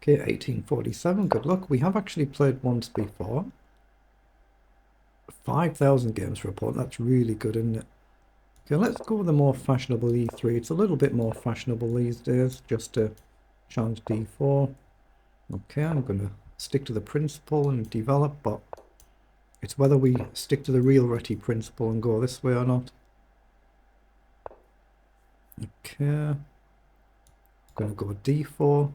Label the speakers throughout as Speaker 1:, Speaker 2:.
Speaker 1: Okay, 1847, good luck. We have actually played once before. 5,000 games for a point, that's really good, isn't it? Okay, let's go with the more fashionable e3. It's a little bit more fashionable these days, just to challenge d4. Okay, I'm going to stick to the principle and develop, but it's whether we stick to the real Reti principle and go this way or not. Okay, I'm going to go d4.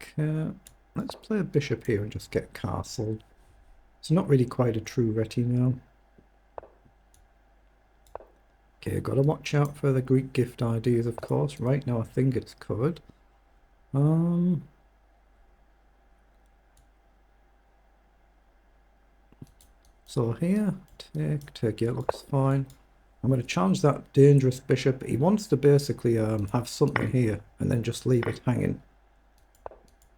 Speaker 1: Okay, let's play a bishop here and just get castled. It's not really quite a true Reti now. Okay, got to watch out for the Greek gift ideas, of course. Right now I think it's covered. So here, take, yeah, looks fine. I'm going to challenge that dangerous bishop. He wants to basically have something here and then just leave it hanging.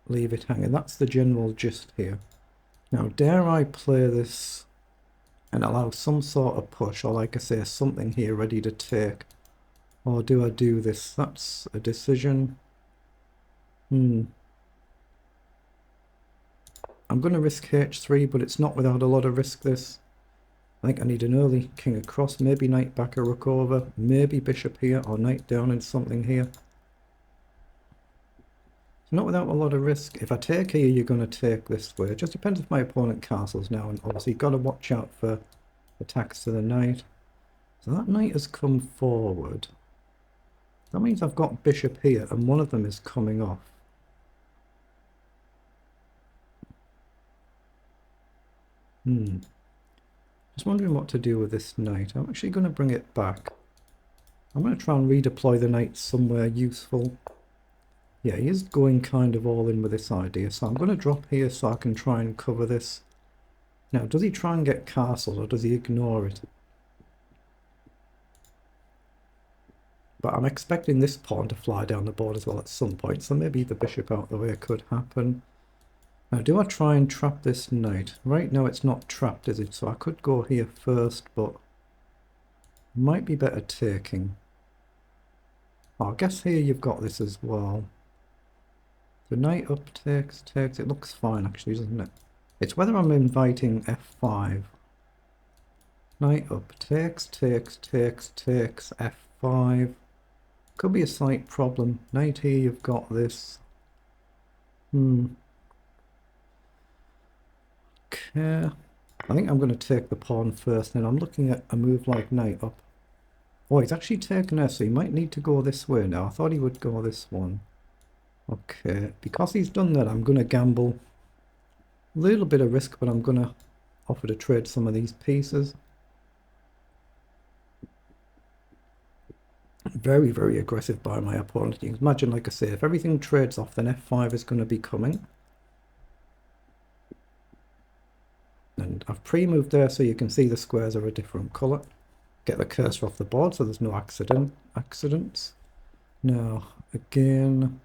Speaker 1: Leave it hanging. That's the general gist here. Now, dare I play this and allow some sort of push, or like I say, something here ready to take? Or do I do this? That's a decision. I'm going to risk h3, but it's not without a lot of risk, this. I think I need an early king across, maybe knight back or rook over, maybe bishop here, or knight down in something here. It's not without a lot of risk. If I take here, you're going to take this way. It just depends if my opponent castles now, and obviously you've got to watch out for attacks to the knight. So that knight has come forward. That means I've got bishop here, and one of them is coming off. Just wondering what to do with this knight. I'm actually going to bring it back. I'm going to try and redeploy the knight somewhere useful. Yeah, he is going kind of all in with this idea, so I'm going to drop here so I can try and cover this. Now, does he try and get castled, or does he ignore it? But I'm expecting this pawn to fly down the board as well at some point, so maybe the bishop out the way could happen. Now, do I try and trap this knight? Right now it's not trapped, is it? So I could go here first, but might be better taking. Oh, I guess here you've got this as well. The knight up takes. It looks fine, actually, doesn't it? It's whether I'm inviting f5. Knight up takes, f5. Could be a slight problem. Knight here, you've got this. Okay. I think I'm going to take the pawn first, then I'm looking at a move like knight up. Oh, he's actually taken S, so he might need to go this way now. I thought he would go this one. Okay, because he's done that, I'm going to gamble. A little bit of risk, but I'm going to offer to trade some of these pieces. Very, very aggressive by my opponent. You can imagine, like I say, if everything trades off, then f5 is going to be coming. And I've pre-moved there so you can see the squares are a different colour. Get the cursor off the board so there's no accidents. Now, again,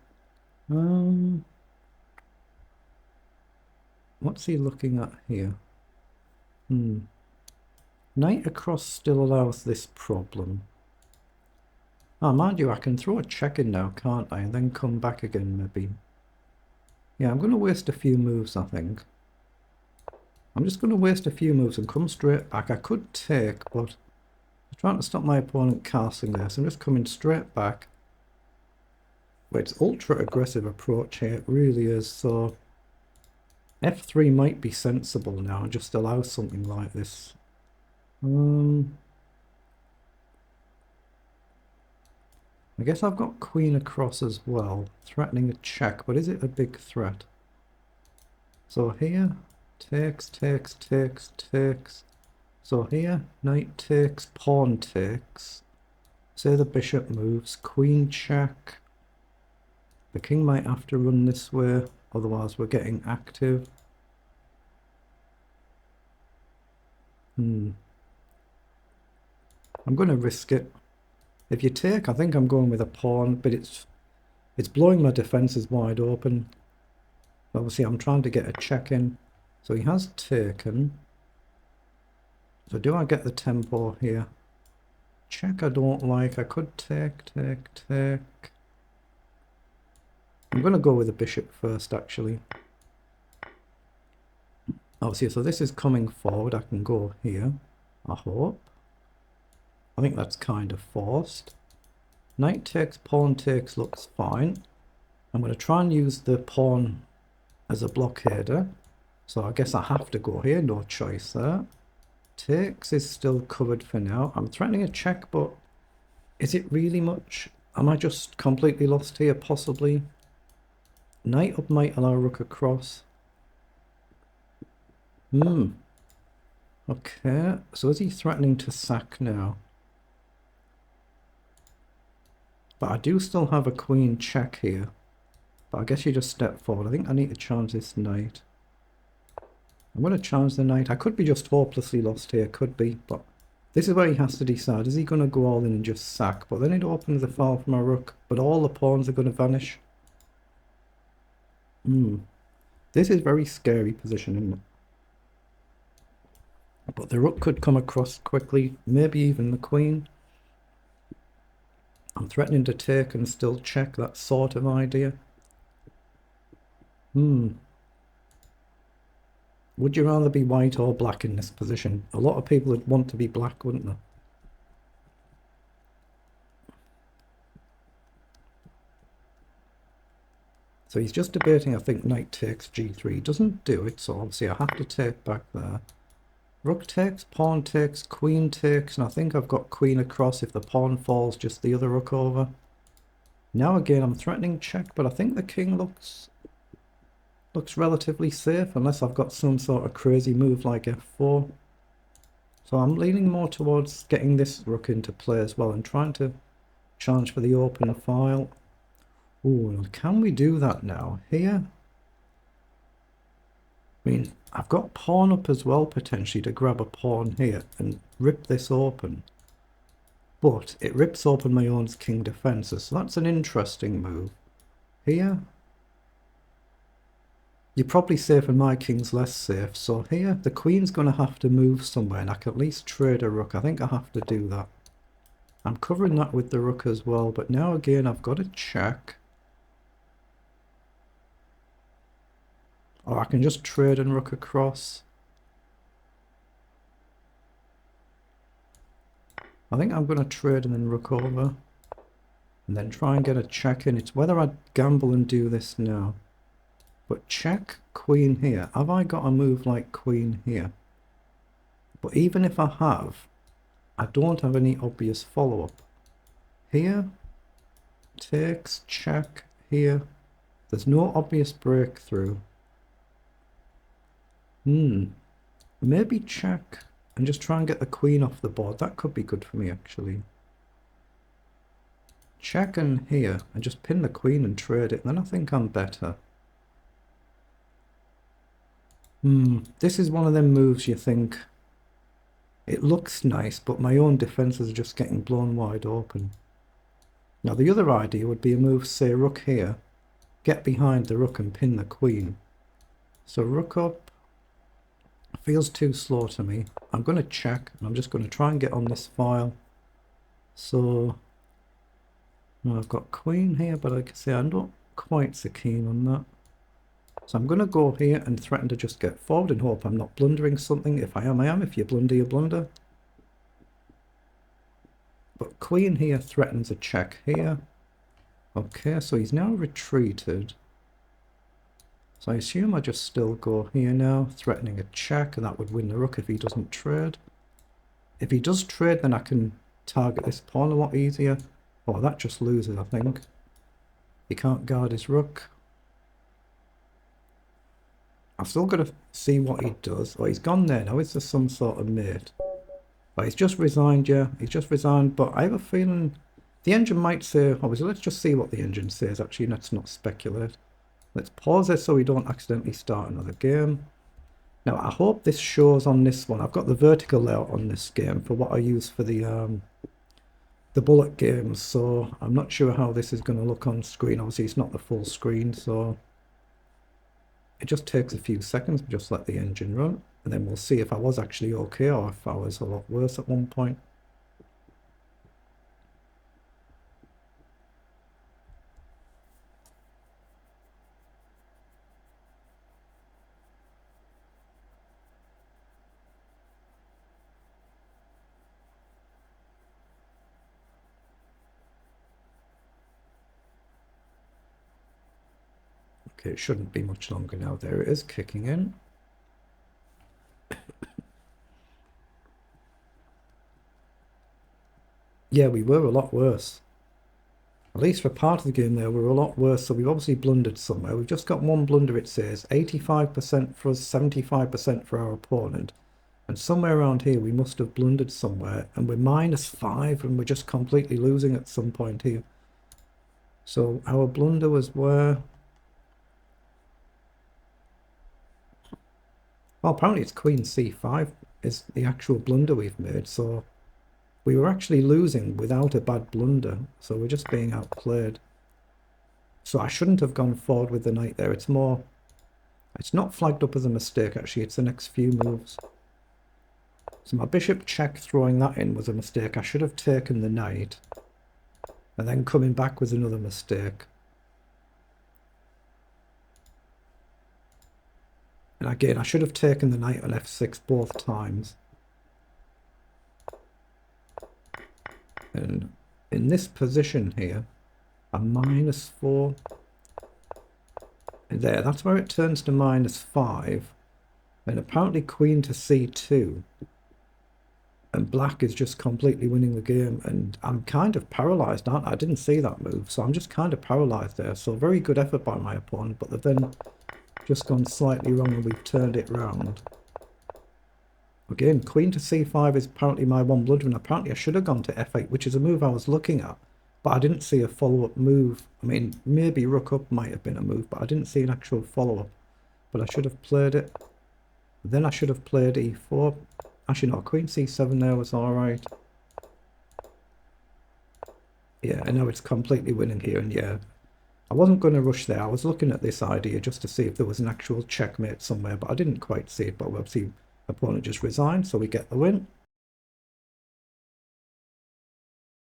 Speaker 1: what's he looking at here? Knight across still allows this problem. Ah, mind you, I can throw a check in now, can't I? And then come back again, maybe. Yeah, I'm going to waste a few moves, I think. I'm just going to waste a few moves and come straight back. I could take, but I'm trying to stop my opponent castling there, so I'm just coming straight back. But it's ultra aggressive approach here, it really is. So f3 might be sensible now and just allow something like this. I guess I've got queen across as well, threatening a check, but is it a big threat? So here, takes. So here, knight takes, pawn takes. Say the bishop moves, queen check. The king might have to run this way, otherwise we're getting active. I'm going to risk it. If you take, I think I'm going with a pawn, but it's blowing my defenses wide open. Obviously, I'm trying to get a check in. So he has taken. So do I get the tempo here? Check I don't like. I could take. I'm going to go with the bishop first, actually. Obviously, so this is coming forward. I can go here, I hope. I think that's kind of forced. Knight takes, pawn takes looks fine. I'm going to try and use the pawn as a blockader. So I guess I have to go here, no choice there. Takes is still covered for now. I'm threatening a check, but is it really much? Am I just completely lost here, possibly? Knight up might allow rook across. Okay, so is he threatening to sack now? But I do still have a queen check here. But I guess you just step forward. I think I need to challenge this knight. I'm going to challenge the knight. I could be just hopelessly lost here, could be. But this is where he has to decide. Is he going to go all in and just sack? But then it opens the file for my rook. But all the pawns are going to vanish. This is very scary position, isn't it? But the rook could come across quickly. Maybe even the queen. I'm threatening to take and still check, that sort of idea. Would you rather be white or black in this position? A lot of people would want to be black, wouldn't they? So he's just debating, I think, knight takes g3. Doesn't do it, so obviously I have to take back there. Rook takes, pawn takes, queen takes, and I think I've got queen across. If the pawn falls, just the other rook over. Now again, I'm threatening check, but I think the king looks relatively safe, unless I've got some sort of crazy move like f4. So I'm leaning more towards getting this rook into play as well and trying to challenge for the open file. Ooh, can we do that now? Here? I mean, I've got pawn up as well, potentially, to grab a pawn here and rip this open. But it rips open my own king defences, so that's an interesting move. Here? You're probably safe and my king's less safe, so here the queen's going to have to move somewhere and I can at least trade a rook. I think I have to do that. I'm covering that with the rook as well, but now again I've got to check. Or I can just trade and rook across. I think I'm going to trade and then rook over. And then try and get a check in. It's whether I gamble and do this now. But check queen here. Have I got a move like queen here? But even if I have, I don't have any obvious follow-up. Here, takes, check, here. There's no obvious breakthrough. Maybe check and just try and get the queen off the board. That could be good for me, actually. Check and here, and just pin the queen and trade it, and then I think I'm better. This is one of them moves you think, it looks nice, but my own defences are just getting blown wide open. Now the other idea would be a move, say rook here, get behind the rook and pin the queen. So rook up, feels too slow to me. I'm going to check, and I'm just going to try and get on this file. So, well, I've got queen here, but like I say, I'm not quite so keen on that. So I'm going to go here and threaten to just get forward and hope I'm not blundering something. If I am, I am. If you blunder, you blunder. But queen here threatens a check here. Okay, so he's now retreated. So I assume I just still go here now, threatening a check, and that would win the rook if he doesn't trade. If he does trade, then I can target this pawn a lot easier. Oh, that just loses, I think. He can't guard his rook. I've still got to see what he does. Oh, he's gone there now. Is there some sort of mate? Oh, he's just resigned, yeah. He's just resigned, but I have a feeling the engine might say, obviously, let's just see what the engine says. Actually, let's not speculate. Let's pause it so we don't accidentally start another game. Now, I hope this shows on this one. I've got the vertical layout on this game for what I use for the bullet games, so I'm not sure how this is going to look on screen. Obviously, it's not the full screen, so it just takes a few seconds. Just let the engine run, and then we'll see if I was actually okay or if I was a lot worse at one point. Okay, it shouldn't be much longer now. There it is, kicking in. Yeah, we were a lot worse. At least for part of the game there, we were a lot worse, so we've obviously blundered somewhere. We've just got one blunder, it says. 85% for us, 75% for our opponent. And somewhere around here, we must have blundered somewhere, and we're -5, and we're just completely losing at some point here. So our blunder was where? Well, apparently it's Queen C5 is the actual blunder we've made, so we were actually losing without a bad blunder, so we're just being outplayed. So I shouldn't have gone forward with the knight there. It's not flagged up as a mistake, actually. It's the next few moves. So my bishop check throwing that in was a mistake. I should have taken the knight, and then coming back was another mistake. And again, I should have taken the knight on f6 both times. And in this position here, a -4. And there, that's where it turns to -5. And apparently queen to c2. And black is just completely winning the game. And I'm kind of paralysed, aren't I? I didn't see that move, so I'm just kind of paralysed there. So very good effort by my opponent, but they've then just gone slightly wrong and we've turned it round. Again, queen to c5 is apparently my one blunder, and apparently I should have gone to f8, which is a move I was looking at, but I didn't see a follow-up move. I mean, maybe rook up might have been a move, but I didn't see an actual follow-up. But I should have played it. Then I should have played e4. Actually, no, queen c7 there was alright. Yeah, I know it's completely winning here, and yeah, I wasn't going to rush there. I was looking at this idea just to see if there was an actual checkmate somewhere, but I didn't quite see it. But obviously, opponent just resigned, so we get the win.